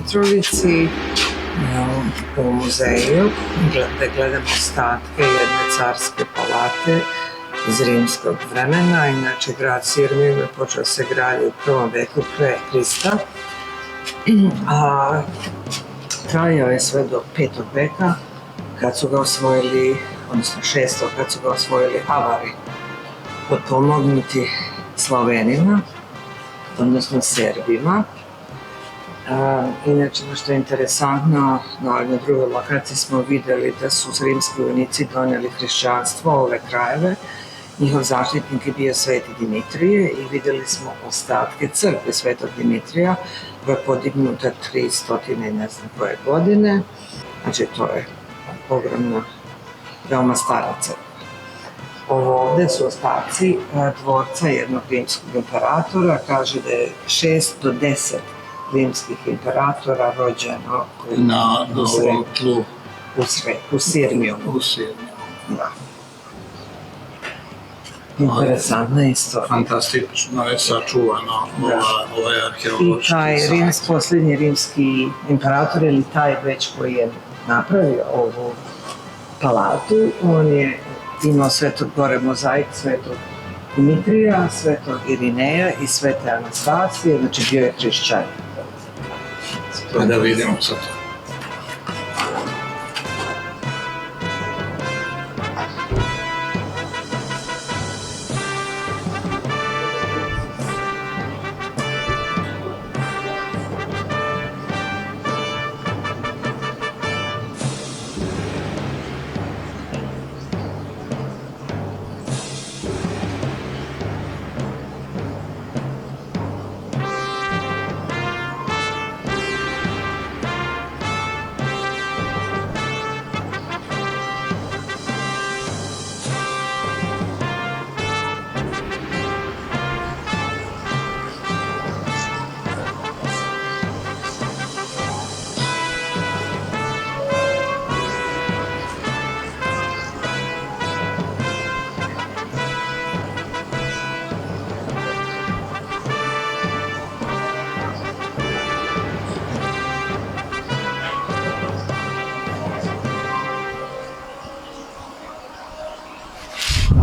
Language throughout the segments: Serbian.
Mitrovici u muzeju, gde gledamo ostatke jedne carske palate iz rimskog vremena. Inače, grad Sirmiju je počeo se graditi u prvom veku pre Hrista, a trajao je sve do 5. veka kad su ga osvojili, odnosno 6. kad su ga osvojili Avari, potpomognuti Slovenima, odnosno Serbima. Inače, što je interesantno, na ovoj drugoj lokaciji smo videli da su rimski vojnici doneli hrišćanstvo u ove krajeve. Njihov zaštitnik je bio Sveti Dimitrije i videli smo ostatke crkve Svetog Dimitrija koja je podignuta 300 i ne znam koje godine. Znači, to je ogromna, veoma stara crkva. Ovo ovde su ostaci dvorca jednog rimskog imperatora. Kaže da je 6 do 10 rimskih imperatora rođeno na ovom tlu u Sirmiju. Da. Interesantna istorija. Fantastično je sačuvano ovaj arheološki I taj posljednji rimski imperator, ili taj već koji je napravio ovu palatu, on je imao Svetog gore mozaik Svetog Dimitrija, Svetog Irineja i Svete Anastasije, znači bio je hrišćanin. Pa da vidimo sad to.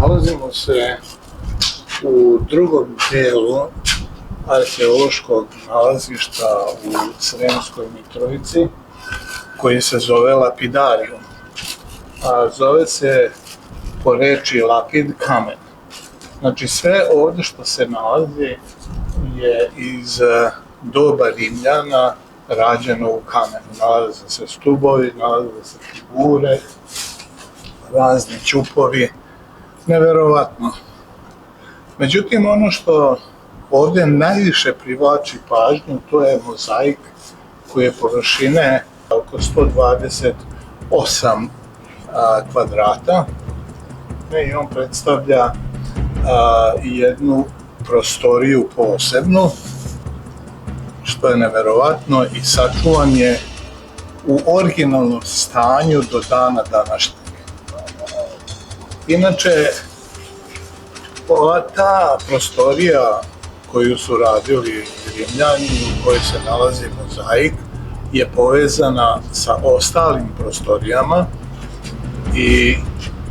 Nalazimo se u drugom delu arheološkog nalazišta u Sremskoj Mitrovici, koji se zove Lapidarijum. A zove se po reči lapid kamen. Znači, sve ovde što se nalazi je iz doba Rimljana rađeno u kamenu. Nalaze se stubovi, nalaze se figure, razni ćupovi. Neverovatno. Međutim, ono što ovde najviše privlači pažnju, to je mozaik koji je površine oko 128 kvadrata i on predstavlja jednu prostoriju posebnu, što je neverovatno, i sačuvan je u originalnom stanju do dana današnjeg. Inače, ta prostorija koju su radili Rimljani, u kojoj se nalazi mozaik, je povezana sa ostalim prostorijama i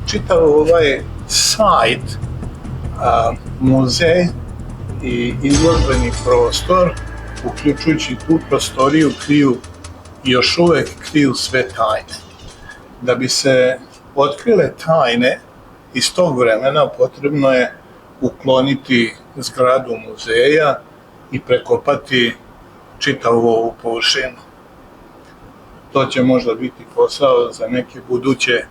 čitav ovaj sajt, muzej i izložbeni prostor, uključujući tu prostoriju, još uvek kriju sve tajne. Da bi se otkrile tajne iz tog vremena, potrebno je ukloniti zgradu muzeja i prekopati čitavu ovu površinu. To će možda biti posao za neke buduće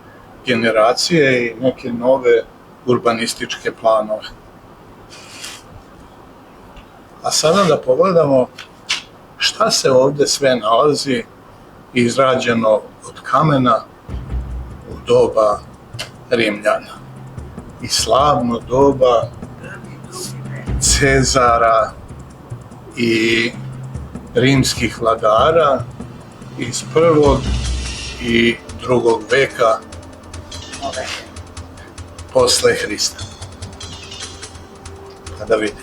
generacije i neke nove urbanističke planove. A sada da pogledamo šta se ovde sve nalazi izrađeno od kamena u doba Rimljana i slavno doba Cezara i rimskih vladara iz 1. i 2. veka posle Hrista. Pa da vidimo.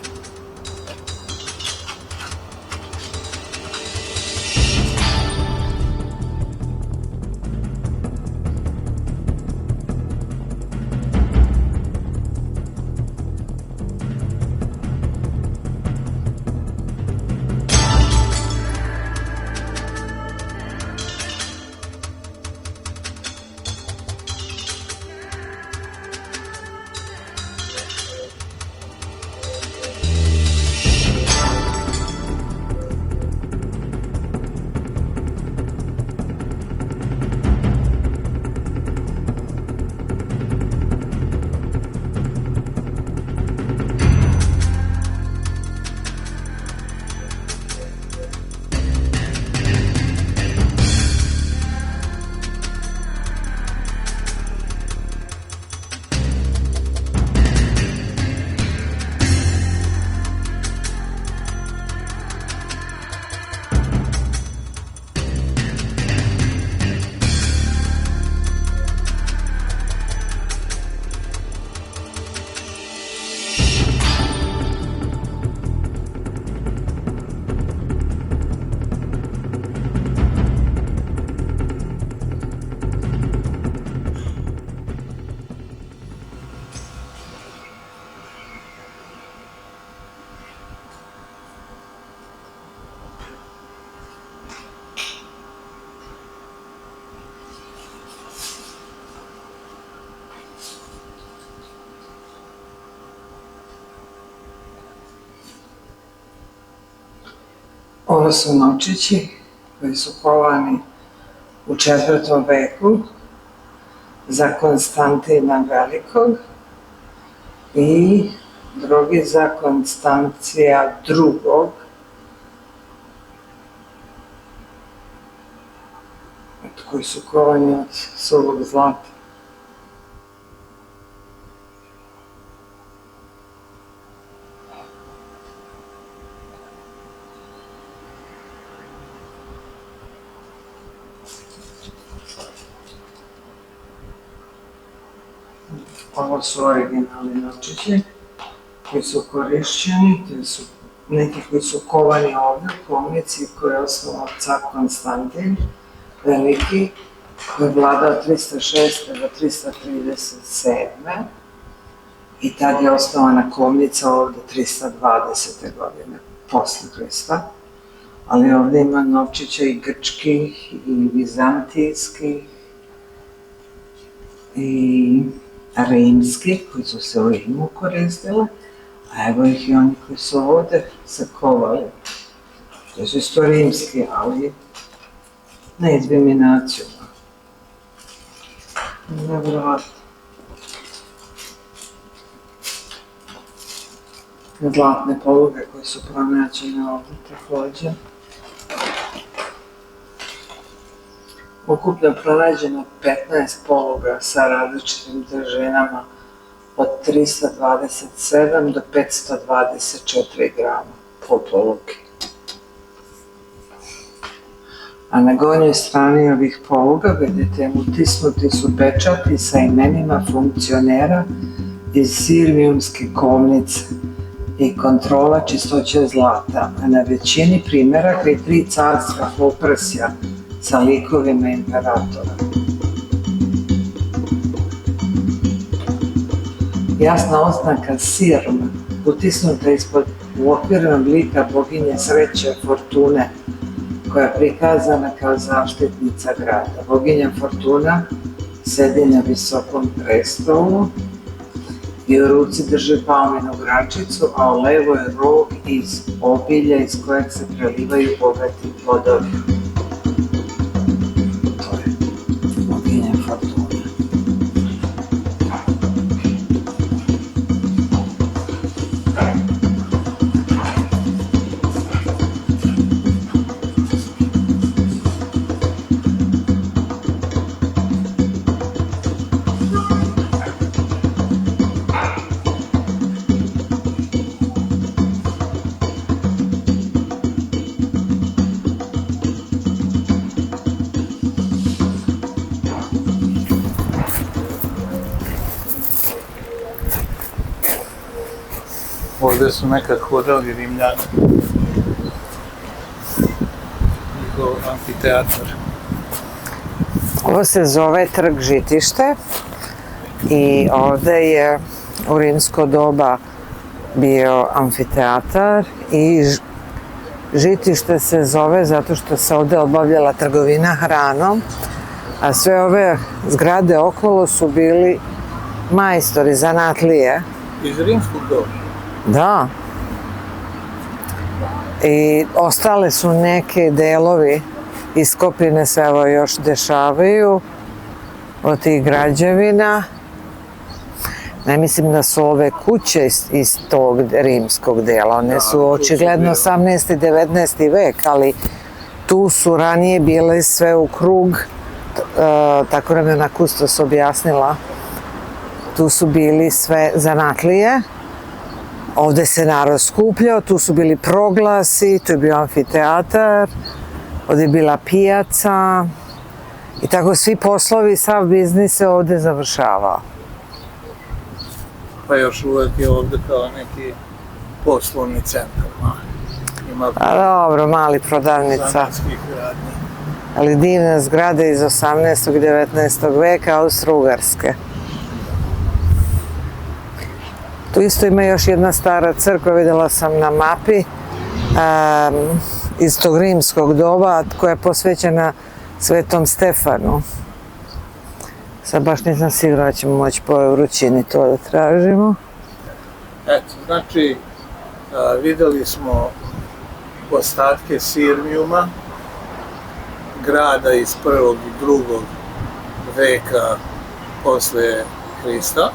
Ovo su novčići koji su kovani u 4. veku za Konstantina Velikog i drugi za Konstancija II. Koji su kovani od suvog zlata. Ovo su originalni novčići koji su korišćeni, neki koji su kovani ovdje u kovnici koju je osnovao car Konstantin Veliki, koji je vladao 306. do 337. I tad je osnovana kovnica ovdje 320. godine posle Krista. Ali ovdje ima novčića i grčkih, i vizantijskih, i rimskih, koji su se u Rimu koristile, a evo ih i oni koji su ovdje se kovali. To su isto rimski, ali ne izbiminaciju. Nevrovatno. Zlatne poluge koje su pronađene ovdje također. Ukupno pronađeno 15 poluga sa različitim težinama od 327 do 524 grama po polugi. A na gornjoj strani ovih poluga, vidite, utisnuti su pečati sa imenima funkcionera iz Sirmijumske kovnice i kontrola čistoće zlata, a na većini primjeraka i 3 carska poprsja sa likovima imperatora. Jasna oznaka Sirm, utisnuta ispod uokvirnog lika boginje sreće Fortune, koja je prikazana kao zaštitnica grada. Boginja Fortuna sedi na visokom prestolu i u ruci drži palminu gračicu, a u levo je rog iz obilja iz kojeg se prelivaju bogati plodovi. To je boginja Fortuna. Ovdje su nekad hodali Rimljani. Njihov amfiteatar. Ovo se zove Trg Žitište i ovdje je u rimsko doba bio amfiteatar i žitište se zove zato što se ovdje obavljala trgovina hranom, a sve ove zgrade okolo su bili majstori, zanatlije. Iz rimskog doba? Da. I ostale su neke delovi iskopine se evo još dešavaju od tih građevina. Ne mislim da su ove kuće iz tog rimskog dela, one su očigledno 18. i 19. vek, ali tu su ranije bile sve u krug, tako nam je na kustos objasnila, tu su bili sve zanatlije, ovdje se narod skupljao, tu su bili proglasi, tu je bio amfiteatar, ovdje je bila pijaca i tako svi poslovi, sav biznis se ovdje završavao. Pa još uvijek je ovdje kao neki poslovni centar. A dobro, mali prodavnica. Zanatskih radnji. Ali divne zgrade iz 18. i 19. veka Austro-Ugarske. Tu isto ima još jedna stara crkva, vidjela sam na mapi, iz tog rimskog doba, koja je posvećena Svetom Stefanu. Sad baš nisam sigurna da ćemo moći po vrućini to da tražimo. Eto, znači, vidjeli smo ostatke Sirmijuma, grada iz 1. i 2. veka posle Hrista,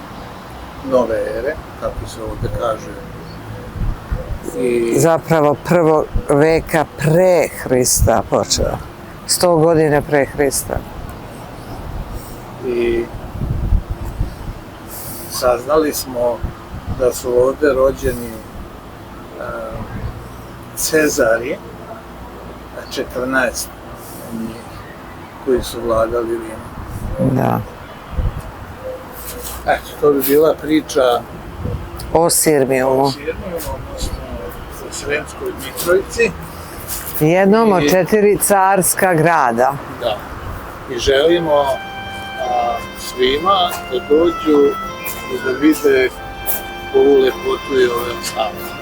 nove ere, kako se ovde kaže. Zapravo 1. veka pre Hrista počeo. 100 godine pre Hrista. I saznali smo da su ovde rođeni Cezari, 14 njih, koji su vladali Rimom. Da. Eto, to bi bila priča O Sirmijumu. o Sirmijumu, odnosno o Sremskoj Mitrovici. Jednom od 4 carska grada. Da. I želimo svima da dođu i da vide ovu lepotu i ove ostale.